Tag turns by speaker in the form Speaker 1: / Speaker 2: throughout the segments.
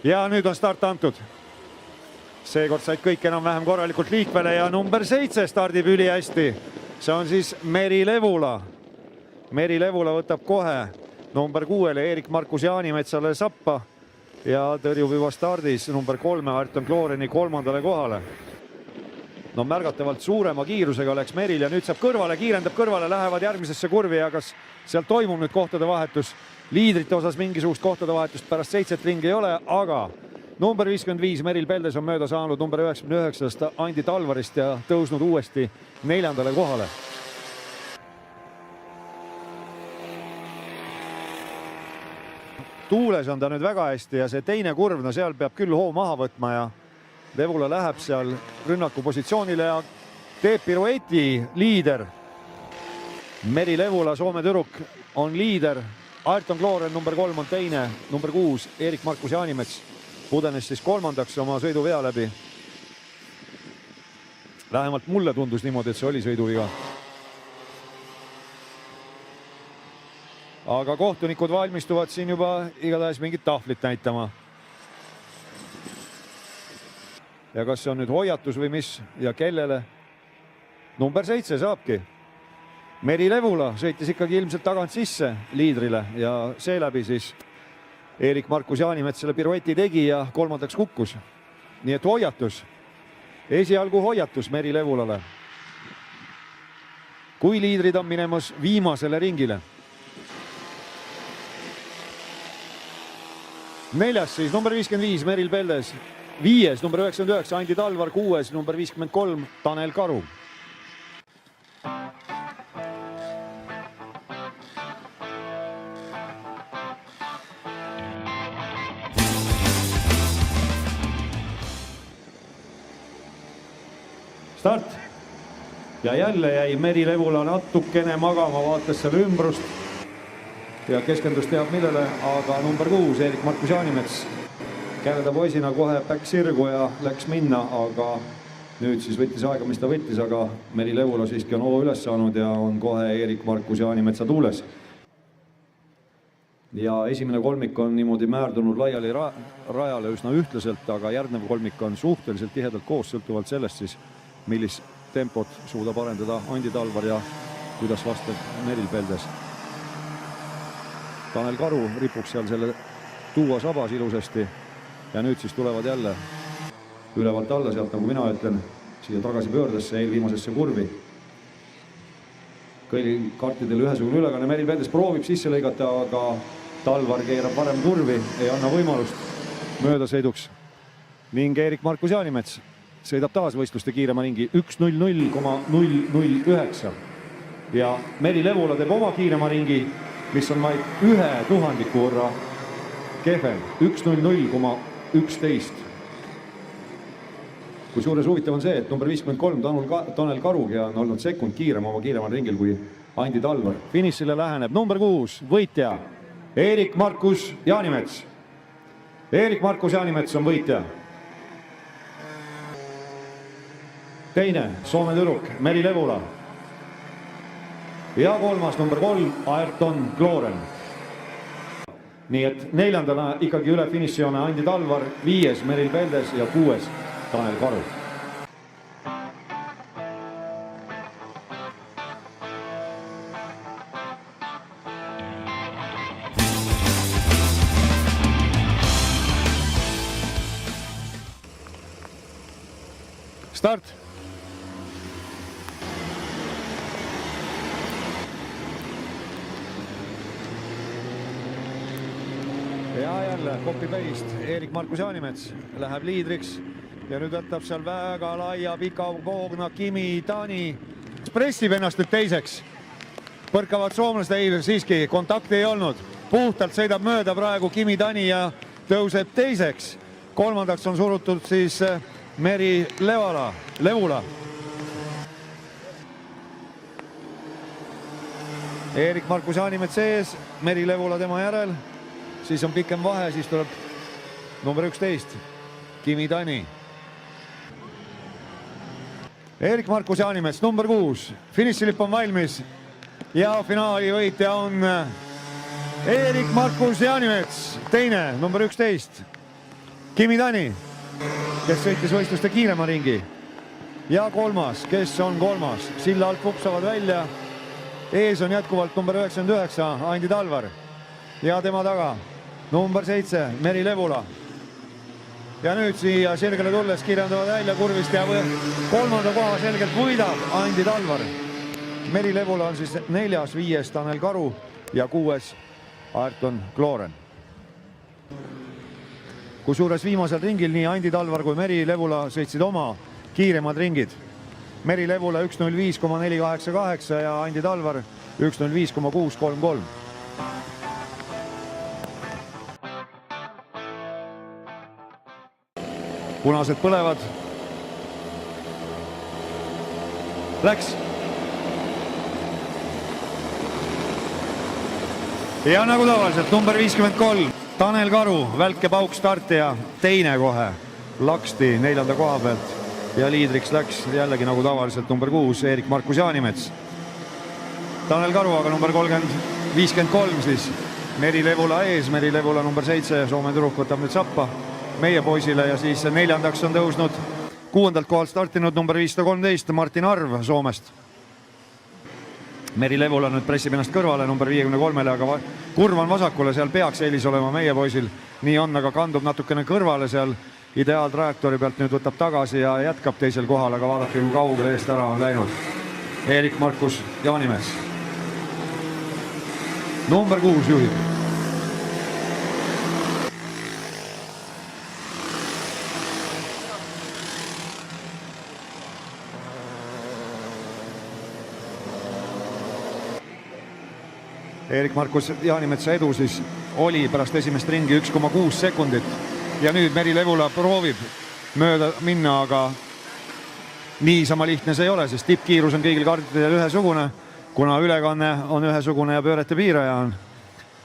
Speaker 1: Ja nüüd on start antud. Seekord said kõik enam-vähem korralikult liikvele ja number 7 stardib üli hästi. See on siis Meri Levula. Meri Levula võtab kohe number 6-le Erik-Markus Jaanimetsale sappa ja tõrjub juba stardis number 3 Ayrton Kloreni 3. kohale. No märgatavalt suurema kiirusega läks Meril ja nüüd saab kõrvale, kiirendab kõrvale, lähevad järgmisesse kurvi ja kas sealt toimub nüüd kohtade vahetus. Liidrite osas mingisugust kohtade vahetust pärast 7 ringi ei ole, aga number 55 Meril Peldes on mööda saanud number 99 Andi Talvarist ja tõusnud uuesti 4. kohale. Tuules on ta nüüd väga hästi ja see teine kurv, no seal peab küll hoo maha võtma ja Levula läheb seal rünnaku positsioonile ja teeb pirueti liider. Meri Levula, Soome tüdruk, on liider. Ayrton Kloren number 3 on teine, number 6 Erik-Markus Jaanimets pudenes siis 3. oma sõiduvea läbi. Vähemalt mulle tundus niimoodi, et see oli sõiduviga. Aga kohtunikud valmistuvad siin juba igatahes mingit tahvlit näitama. Ja kas see on nüüd hoiatus või mis ja kellele? Number 7 saabki. Meri Levula sõitis ikkagi ilmselt tagant sisse liidrile ja seeläbi siis Erik-Markus Jaanimetsale pirueti tegi ja 3. kukkus. Nii et hoiatus, esialgu hoiatus Meri Levulale. Kui liidrid on minemas viimasele ringile. 4. siis number 55 Meril Peldes, 5. number 99 Andi Talvar, 6. number 53 Tanel Karu. Start. Ja jälle jäi Meri Levula natukene magama, vaatas selle ümbrust ja keskendus teab millele, aga number 6 Erik-Markus Jaanimets käelda poisina kohe back sirgu ja läks minna, aga nüüd siis võttis aega, mis ta võttis, aga Meri Levula siiski on hoo üles saanud ja on kohe Erik-Markus Jaanimetsa tuules. Ja esimene kolmik on niimoodi määrdunud laiali rajale üsna ühtlaselt, aga järgnev kolmik on suhteliselt tihedalt koos, sõltuvalt sellest siis, millist tempot suudab arendada Andi Talvar ja kuidas vastab Meril Peldes. Tanel Karu ripuks seal selle tuua sabas ilusasti ja nüüd siis tulevad jälle ülevalt alla sealt, nagu mina ütlen, siia tagasi pöördesse eelviimasesse kurvi. Kõigil kartidel ühesugune ülekanne, Meril Peldes proovib sisse lõigata, aga Talvar keerab varem kurvi, ei anna võimalust möödasõiduks ning Erik-Markus Jaanimets sõidab taas võistluste kiirema ringi 1.00,009 ja Meri Levula teeb oma kiirema ringi, mis on vaid 1/1000 võrra kehvem, 1.00,11. Kui suures huvitav on see, et number 53 Tanel Karugi on olnud sekund kiirem oma kiiremal ringil kui Andi Talvar. Finišile läheneb number 6 võitja Erik-Markus Jaanimets. Erik-Markus Jaanimets on võitja. Teine Soome tüdruk Meri Levula. Ja 3. number 3 Ayrton Kloren. Nii et 4. ikkagi üle finišijoone Andi Talvar, 5. Meril Peldes ja 6. Tanel Karu. Start. Ja jälle copy-paste Erik-Markus Jaanimets läheb liidriks ja nüüd võtab seal väga laia pika poogna Kimi Tani. Pressib ennast nüüd teiseks. Põrkavad soomlased, ei siiski, kontakti ei olnud. Puhtalt sõidab mööda praegu Kimi Tani ja tõuseb teiseks. 3. on surutud siis Meri Levula. Erik-Markus Jaanimets ees, Meri Levula tema järel. Siis on pikem vahe, siis tuleb number 11, Kimi Tani. Erik-Markus Jaanimets, number 6. Finišilipp on valmis ja finaali võitja on Erik-Markus Jaanimets, teine, number 11. Kimi Tani, kes sõitis võistluste kiirema ringi. Ja kolmas, kes on kolmas, silla alt vupsavad välja. Ees on jätkuvalt number 99, Andi Talvar. Ja tema taga number 7, Meri Levula. Ja nüüd siia sirgele tulles kirjandavad välja kurvist ja kolmanda koha selgelt võidab Andi Talvar. Meri Levula on siis 4., 5. Tanel Karu ja 6. Ayrton Kloren. Kusjuures viimasel ringil nii Andi Talvar kui Meri Levula sõitsid oma kiiremad ringid. Meri Levula 1.05,488 ja Andi Talvar 1.05,633. Punased põlevad. Läks. Ja nagu tavaliselt number 53, Tanel Karu, välke pauk starti ja teine kohe laksti 4. koha pealt. Ja liidriks läks jällegi nagu tavaliselt number 6, Eerik-Markus Jaanimets. Tanel Karu aga number 53 siis. Meri Levula ees, Meri Levula number 7, Soome tüdruk võtab nüüd sappa meie poisile ja siis 4. on tõusnud 6. kohalt startinud number 513 Martin Arv Soomest. Meri Levula nüüd pressib ennast kõrvale number 53, aga kurv on vasakule, seal peaks eelis olema meie poisil. Nii on, aga kandub natukene kõrvale seal ideaaltrajektoori pealt, nüüd võtab tagasi ja jätkab teisel kohal, aga vaadake, kui kaugele eest ära on läinud. Eerik-Markus Jaanimets. Number 6 juhib. Eerik-Markus Jaanimetsa edu siis oli pärast esimest ringi 1,6 sekundit ja nüüd Meri Levula proovib mööda minna, aga niisama lihtne see ei ole, sest tippkiirus on kõigil kaardidel ühesugune, kuna ülekanne on ühesugune ja pöörete piiraja on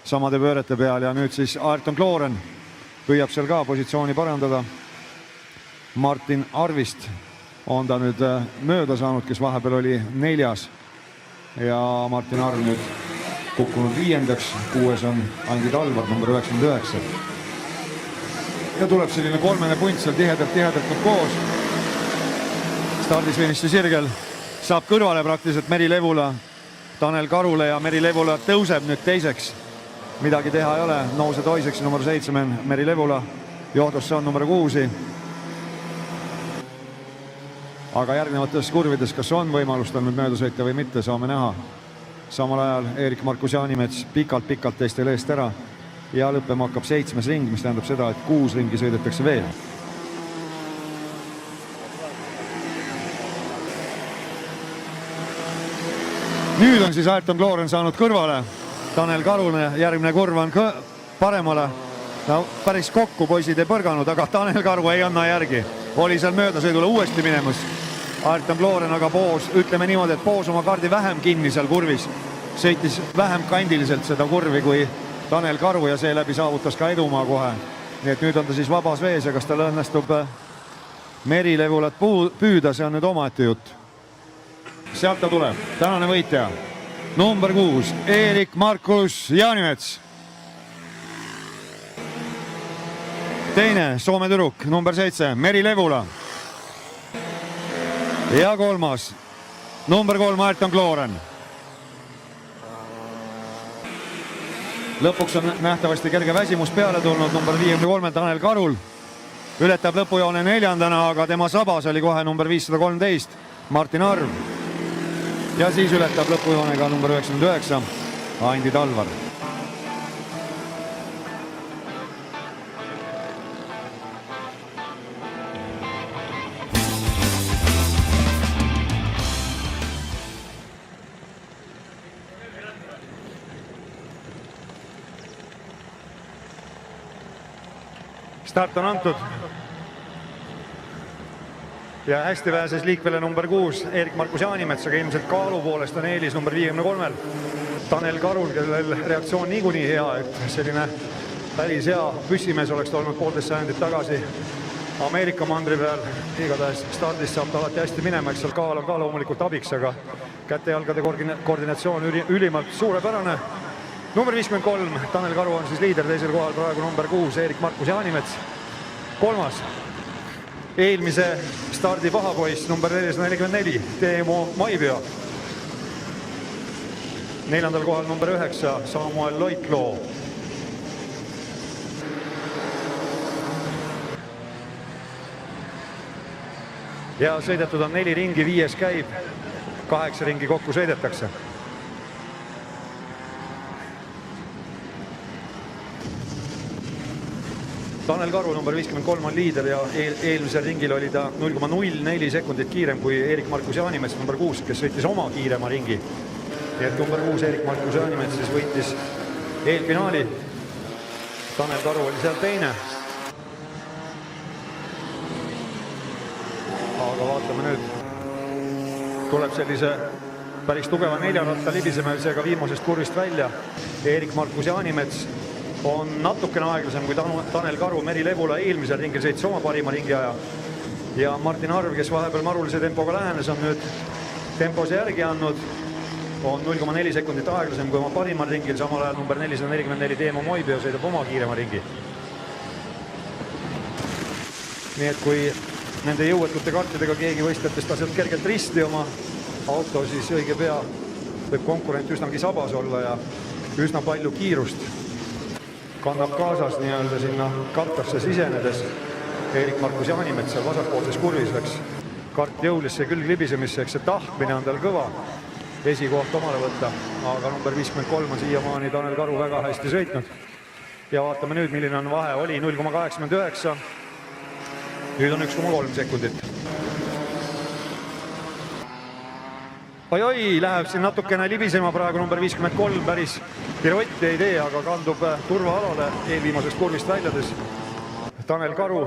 Speaker 1: samade pöörete peal ja nüüd siis Ayrton Kloren püüab seal ka positsiooni parandada. Martin Arvist on ta nüüd mööda saanud, kes vahepeal oli 4. ja Martin Arv nüüd kukkunud 5. 6. on Andi Talvar, number 99. Ja tuleb selline kolmene punt seal tihedalt koos. Stardis-finiši sirgel saab kõrvale praktiliselt Meri Levula Tanel Karule ja Meri Levula tõuseb nüüd teiseks. Midagi teha ei ole, nouse toiseks number 7 Meri Levula, johtusse on number 6. Aga järgnevates kurvides, kas on võimalust on nüüd mööda sõita või mitte, saame näha. Samal ajal Eerik-Markus Jaanimets pikalt teistel eest ära ja lõppema hakkab 7. ring, mis tähendab seda, et 6 ringi sõidetakse veel. Nüüd on siis Ayrton Kloren saanud kõrvale. Tanel Karune, järgmine kurv on paremale. No, päris kokku poisid ei põrganud, aga Tanel Karu ei anna järgi. Oli seal möödasõidule uuesti minemas. Ayrton Kloren aga poos, ütleme niimoodi, et poos oma kaardi vähem kinni seal kurvis. Sõitis vähem kandiliselt seda kurvi kui Tanel Karu ja seeläbi saavutas ka edumaa kohe. Nii et nüüd on ta siis vabas vees ja kas tal õnnestub Meri Levulat püüda, see on nüüd omaette jutt. Sealt ta tuleb, tänane võitja. Number 6, Eerik-Markus Jaanimets. Teine Soome tüdruk, number 7, Meri Levula. Ja kolmas, number 3, Ayrton Kloren. Lõpuks on nähtavasti kerge väsimus peale tulnud number 53 Tanel Karul. Ületab lõpujoone 4. aga tema sabas oli kohe number 513 Martin Arv. Ja siis ületab lõpujoonega number 99 Andi Talvar. Start on antud ja hästi pääses liikvele number 6 Eerik-Markus Jaanimets, aga ilmselt kaalu poolest on eelis number 53 Tanel Karul, kellel reaktsioon niikuinii hea, et selline päris hea püssimees oleks olnud 1,5 sajandit tagasi Ameerika mandri peal. Igatahes stardis saab ta alati hästi minema, eks seal kaal on ka loomulikult abiks, aga käte-jalgade koordinatsioon ülimalt suurepärane. Number 53, Tanel Karu on siis liider, teisel kohal praegu number 6, Eerik-Markus Jaanimets. kolmas, eelmise stardi pahapoiss number 444, Teemu Maipeo. Neljandal kohal number 9, Samuel Loitloo. Ja sõidetud on 4 ringi, 5 käib, 8 ringi kokku sõidetakse. Tanel Karu number 53 on liider ja eelmisel ringil oli ta 0,04 sekundit kiirem kui Erik-Markus Jaanimets number 6, kes sõitis oma kiirema ringi. Nii et number 6 Erik-Markus Jaanimets siis võitis eelfinaali. Tanel Karu oli seal teine. Aga vaatame nüüd. Tuleb sellise päris tugeva 4 ratta libisemisega viimasest kurvist välja. Erik-Markus Jaanimets on natukene aeglasem kui Tanel Karu. Meri Levula eelmisel ringil sõitis oma parima ringiaja. Ja Martin Arv, kes vahepeal marulise tempoga lähenes, on nüüd tempos järgi andnud. On 0,4 sekundit aeglasem kui oma parimal ringil, samal ajal number 444 Teemu Maipeo sõidab oma kiirema ringi. Nii et kui nende jõuetute kartidega keegi võistlejatest laseb kergelt risti oma auto, siis õige pea võib konkurent üsnagi sabas olla ja üsna palju kiirust kannab kaasas nii-öelda sinna kartasse sisenedes. Erik-Markus Jaanimets seal vasakpoolses kurvis läks kart jõulisse külg libisemisse, eks see tahtmine on tal kõva esikoht omale võtta, aga number 53 on siiamaani Tanel Karu väga hästi sõitnud. Ja vaatame nüüd, milline on vahe. Oli 0,89, nüüd on 1,3 sekundit. Oi, läheb siin natukene libisema praegu number 53, päris piruetti ei tee, aga kandub turvaalale eelviimasest kurvist väljades. Tanel Karu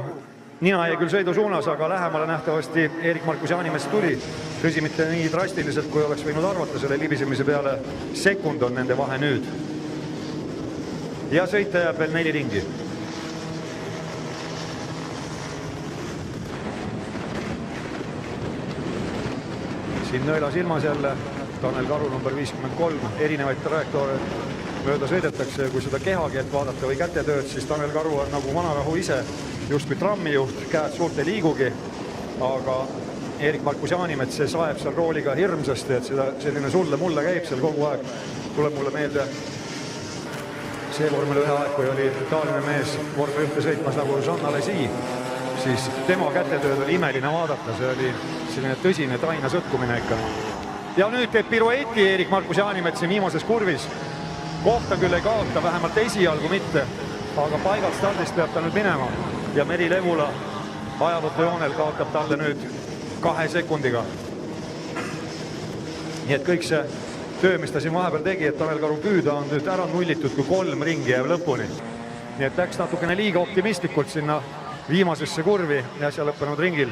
Speaker 1: nina jäi küll sõidu suunas, aga lähemale nähtavasti Erik-Markus Jaanimets tuli. Tõsi, mitte nii drastiliselt, kui oleks võinud arvata selle libisemise peale. Sekund on nende vahe nüüd. Ja sõita jääb veel 4 ringi. Siin nõela silmas jälle Tanel Karu number 53, erinevaid trajektoore mööda sõidetakse. Kui seda kehakeelt vaadata või kätetööd, siis Tanel Karu on nagu vanarahu ise, just kui trammijuht, käed suurt ei liigugi, aga Erik-Markus Jaanimets saeb seal rooliga hirmsasti, et selline sulle-mulle käib seal kogu aeg. Tuleb mulle meelde see vormel 1 aeg, kui oli taaline mees vormel 1 sõitmas nagu Jean Alesi, siis tema kätetööd oli imeline vaadata, see oli selline tõsine taina sõtkumine ikka. Ja nüüd teeb pirueti Erik-Markus Jaanimetsi viimases kurvis. Kohta küll ei kaota, vähemalt esialgu mitte, aga paigalt stardist peab ta nüüd minema. Ja Meri Levula ajavõtujoonel kaotab talle nüüd 2 sekundiga. Nii et kõik see töö, mis ta siin vahepeal tegi, et Tanel Karu püüda, on nüüd ära nullitud, kui 3 ringi jääb lõpuni. Nii et läks natukene liiga optimistlikult sinna viimasesse kurvi ja seal lõppenud ringil.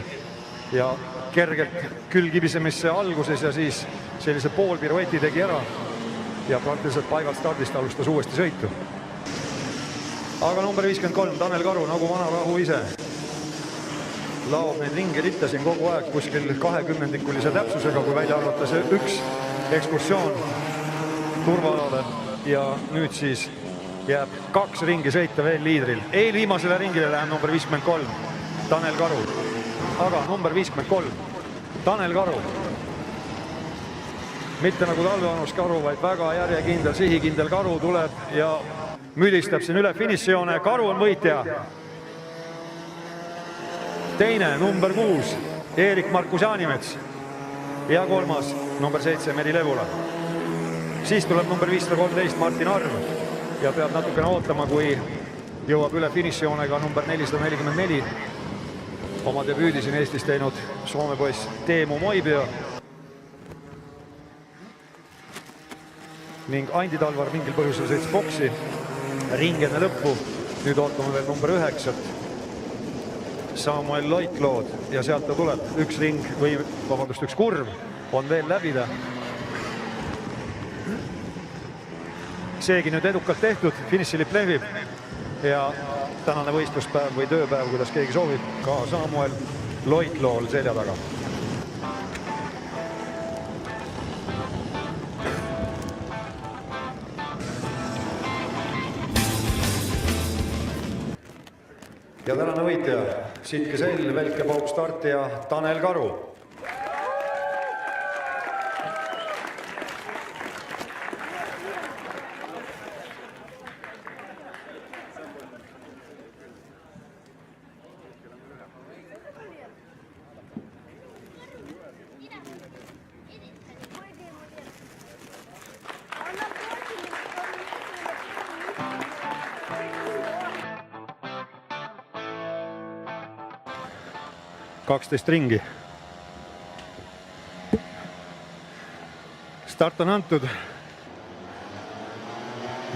Speaker 1: Ja kergelt külgibisemisse alguses ja siis sellise poolpirueti tegi ära. Ja praktiliselt paigalt stardist alustas uuesti sõitu. Aga number 53, Tanel Karu, nagu vanarahu ise. Laob neid ringe ritta siin kogu aeg kuskil 20-ndikulise täpsusega, kui välja arvata see üks ekskursioon turvaalale. Ja nüüd siis jääb 2 ringi sõita veel liidril. Eelviimasele ringile läheb number 53, Tanel Karu. Aga number 53, Tanel Karu. Mitte nagu talvevanus Karu, vaid väga järjekindel, sihikindel Karu tuleb ja mülistab siin üle finišijoone. Karu on võitja. Teine, number 6, Erik-Markus Jaanimets. Ja kolmas, number 7, Meri Levula. Siis tuleb number 513, Martin Arv. Ja peab natukene ootama, kui jõuab üle finišijoonega number 444. Oma debüüdi siin Eestis teinud Soome poiss Teemu Maipeo. Ning Andi Talvar mingil põhjusel sõits boksi ring enne lõppu. Nüüd ootame veel number 9, Samuel Loitlood, ja sealt ta tuleb. Üks ring või vabandust, üks kurv on veel läbida. Seegi nüüd edukalt tehtud, finišilipp lehvib ja tänane võistluspäev või tööpäev, kuidas keegi soovib, ka Samuel Loitlool selja taga. ja tänane võitja, Sitke Sell, Velke Pauk startija Tanel Karu. Kaksteist ringi. Start on antud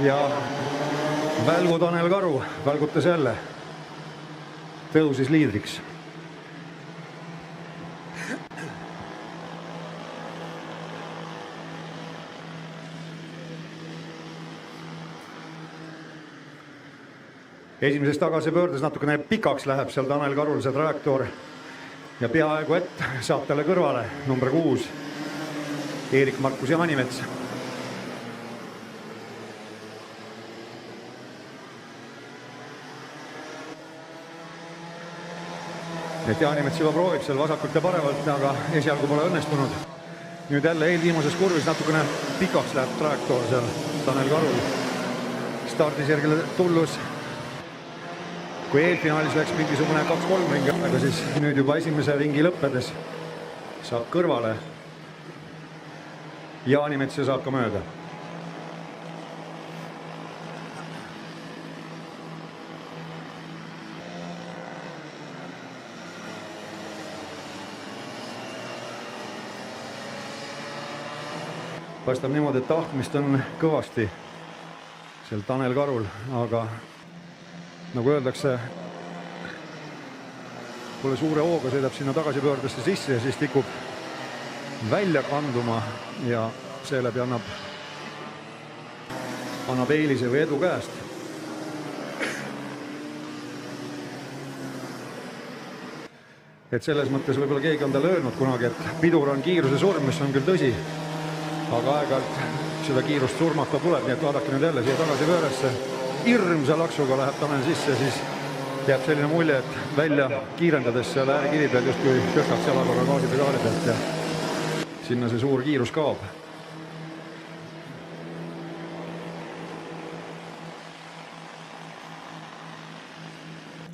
Speaker 1: ja Välgu Tanel Karu välgutas jälle, tõusis liidriks. Esimeses tagasipöördes natukene pikaks läheb seal Tanel Karul see trajektoor ja peaaegu et saab talle kõrvale number 6 Eerik-Markus Jaanimets. Et Jaanimets juba proovib seal vasakult ja paremalt, aga esialgu pole õnnestunud. Nüüd jälle eelviimases kurvis natukene pikaks läheb trajektoor seal Tanel Karul. Stardisirgele tullus. Kui eelfinaalis läks mingisugune 2-3 ringi aega, siis nüüd juba esimese ringi lõppedes saab kõrvale. Jaanimets saab ka mööda. Paistab niimoodi, et tahtmist on kõvasti seal Tanel Karul, aga nagu öeldakse, kuule suure hooga sõidab sinna tagasipöördesse sisse ja siis tikub välja kanduma ja seeläbi annab eelise või edu käest. Et selles mõttes võib-olla keegi on talle öelnud kunagi, et pidur on kiiruse surm, mis on küll tõsi, aga aeg-ajalt seda kiirust surmata tuleb, nii et vaadake nüüd jälle siia tagasipööresse. Hirmsa laksuga läheb Tanel sisse, siis jääb selline mulje, et välja kiirendades seal äärekivi peal just kui tõstaks jalakorra gaasipedaali pealt ja sinna see suur kiirus kaob.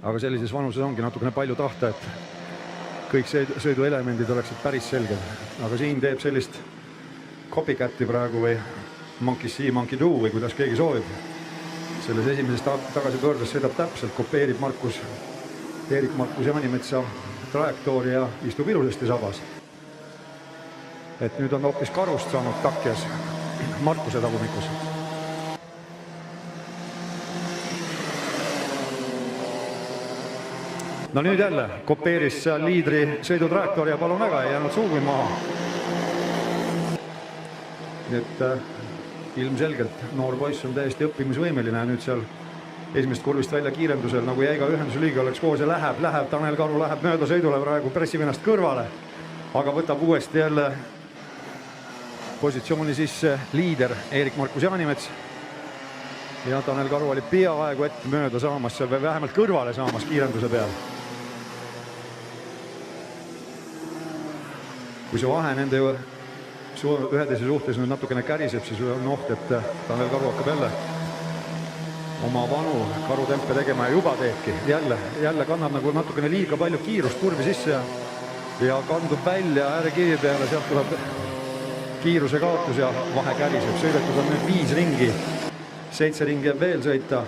Speaker 1: Aga sellises vanuses ongi natukene palju tahta, et kõik sõiduelemendid oleksid päris selged. Aga siin teeb sellist copycat'i praegu või monkey see, monkey do või kuidas keegi soovib. Selles esimeses tagasipöördes sõidab täpselt, kopeerib Eerik-Markus Jaanimetsa trajektoori ja istub ilusasti sabas. Et nüüd on hoopis Karust saanud takjas Markuse tagumikus. No nüüd jälle kopeeris seal liidri sõidutrajektoori ja palun väga, ei jäänud suugi maha. Nii et ilmselgelt noor poiss on täiesti õppimisvõimeline ja nüüd seal esimest kurvist välja kiirendusel, nagu jäiga ühendusliigi oleks koos ja läheb, Tanel Karu läheb mööda sõidule praegu, pressib ennast kõrvale, aga võtab uuesti jälle positsiooni sisse liider Eerik-Markus Jaanimets ja Tanel Karu oli peaaegu ette mööda saamas seal või vähemalt kõrvale saamas kiirenduse peal. Kui see vahe nende üheteise suhtes nüüd natukene käriseb, siis on oht, et Tanel Karu hakkab jälle oma vanu karutempe tegema ja juba teebki. Jälle kannab nagu natukene liiga palju kiirust kurvi sisse ja kandub välja äärekivi peale, sealt tuleb kiiruse kaotus ja vahe käriseb. Sõidetud on nüüd 5 ringi, 7 ringi jääb veel sõita,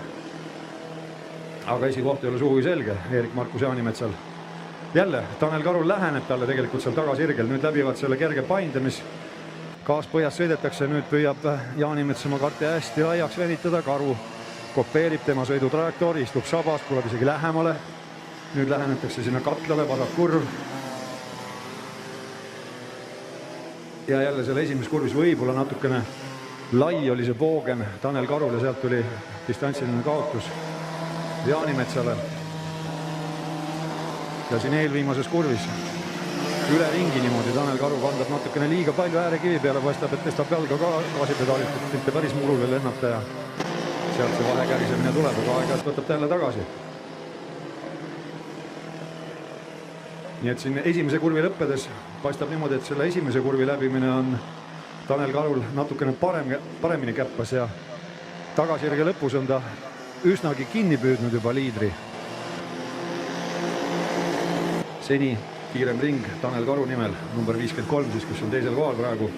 Speaker 1: aga esikoht ei ole sugugi selge Eerik-Markus Jaanimetsal. Jälle Tanel Karul läheneb talle tegelikult seal tagasirgel, nüüd läbivad selle kerge painde, mis gaas põhjas sõidetakse, nüüd püüab Jaanimets oma karti hästi laiaks venitada, Karu kopeerib tema sõidutrajektoori, istub sabas, tuleb isegi lähemale. Nüüd lähenetakse sinna katlale, vasak kurv. Ja jälle selle esimeses kurvis võib-olla natukene lai oli see poogen Tanel Karul ja sealt tuli distantsiline kaotus Jaanimetsale. Ja siin eelviimases kurvis üle ringi niimoodi Tanel Karu kandab natukene liiga palju äärekivi peale, paistab, et tõstab jalga ka gaasipedaalilt, et mitte päris murule lennata ja sealt see vahe kärisemine tuleb, aga aeg-ajalt võtab ta jälle tagasi. Nii et siin esimese kurvi lõppedes paistab niimoodi, et selle esimese kurvi läbimine on Tanel Karul natukene paremini käppas ja tagasijärge lõpus on ta üsnagi kinni püüdnud juba liidri. Seni kiirem ring Tanel Karu nimel, number 53 siis, kus on teisel kohal praegu.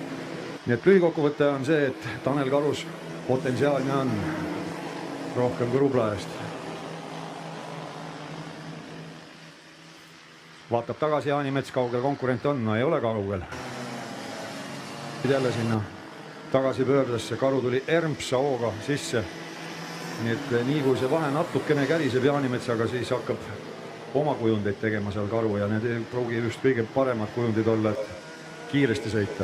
Speaker 1: Nii et lühikokkuvõte on see, et Tanel Karus potentsiaalne on rohkem kui rubla eest. Vaatab tagasi Jaanimets, kaugel konkurent on, no ei ole kaugel. Jälle sinna tagasi pöördesse, Karu tuli Ermpsa hooga sisse. Nii et nii kui see vahe natukene käriseb Jaanimetsaga, siis hakkab oma kujundeid tegema seal Karu ja need ei pruugi just kõige paremad kujundid olla, et kiiresti sõita.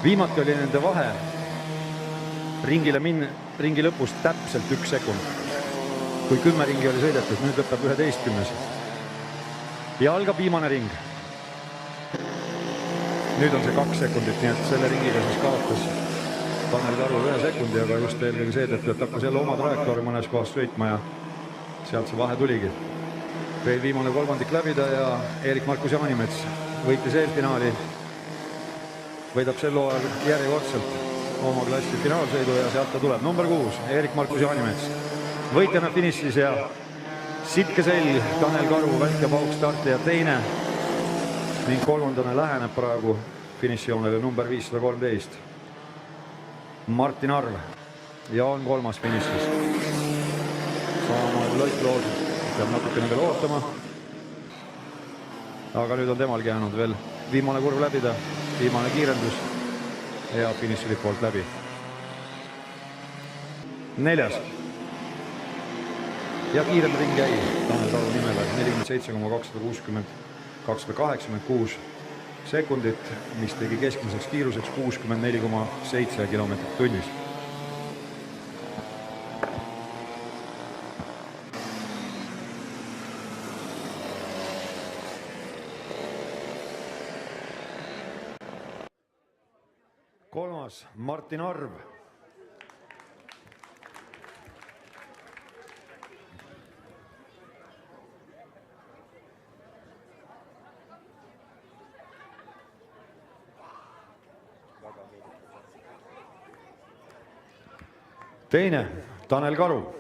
Speaker 1: Viimati oli nende vahe ringi lõpus täpselt 1 sekund. Kui 10 ringi oli sõidetud, nüüd lõpeb 11. Ja algab viimane ring. Nüüd on see 2 sekundit, nii et selle ringiga siis kaotas Tanel Karu 1 sekundi, aga just eelkõige seetõttu, et hakkas jälle oma trajektoori mõnes kohas sõitma ja sealt see vahe tuligi. Veel viimane kolmandik läbida ja Erik-Markus Jaanimets võitis eelfinaali. Võidab sel hooajal järjekordselt oma klassi finaalsõidu ja sealt ta tuleb. Number 6, Erik-Markus Jaanimets. Võitjana finišis ja sitke selg Tanel Karu, välk ja pauk starti ja teine ning kolmandane läheneb praegu finišijoonele number 513. Martin Arv ja on kolmas finišis. Samamoodi Lõiklood peab natukene veel ootama. Aga nüüd on temalgi jäänud veel viimane kurv läbida, viimane kiirendus ja finišili poolt läbi. 4. Ja kiirem ring jäi Tanel Karu nimele 47,286 sekundit, mis tegi keskmiseks kiiruseks 64,7 kilomeetrit tunnis. Kolmas, Martin Arv. Teine, Tanel Karu.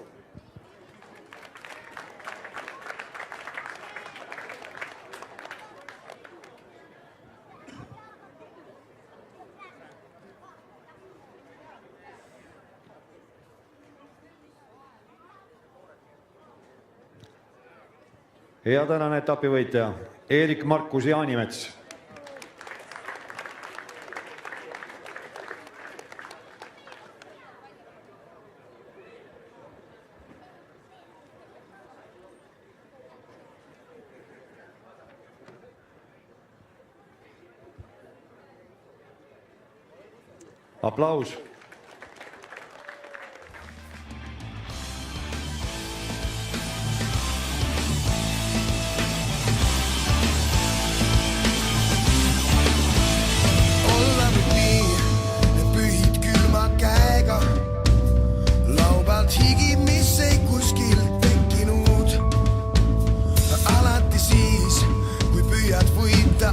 Speaker 1: Ja tänane etapivõitja Erik-Markus Jaanimets. Aplaus.
Speaker 2: Higi, mis ei kuskilt tekkinud. Alati siis, kui püüad võita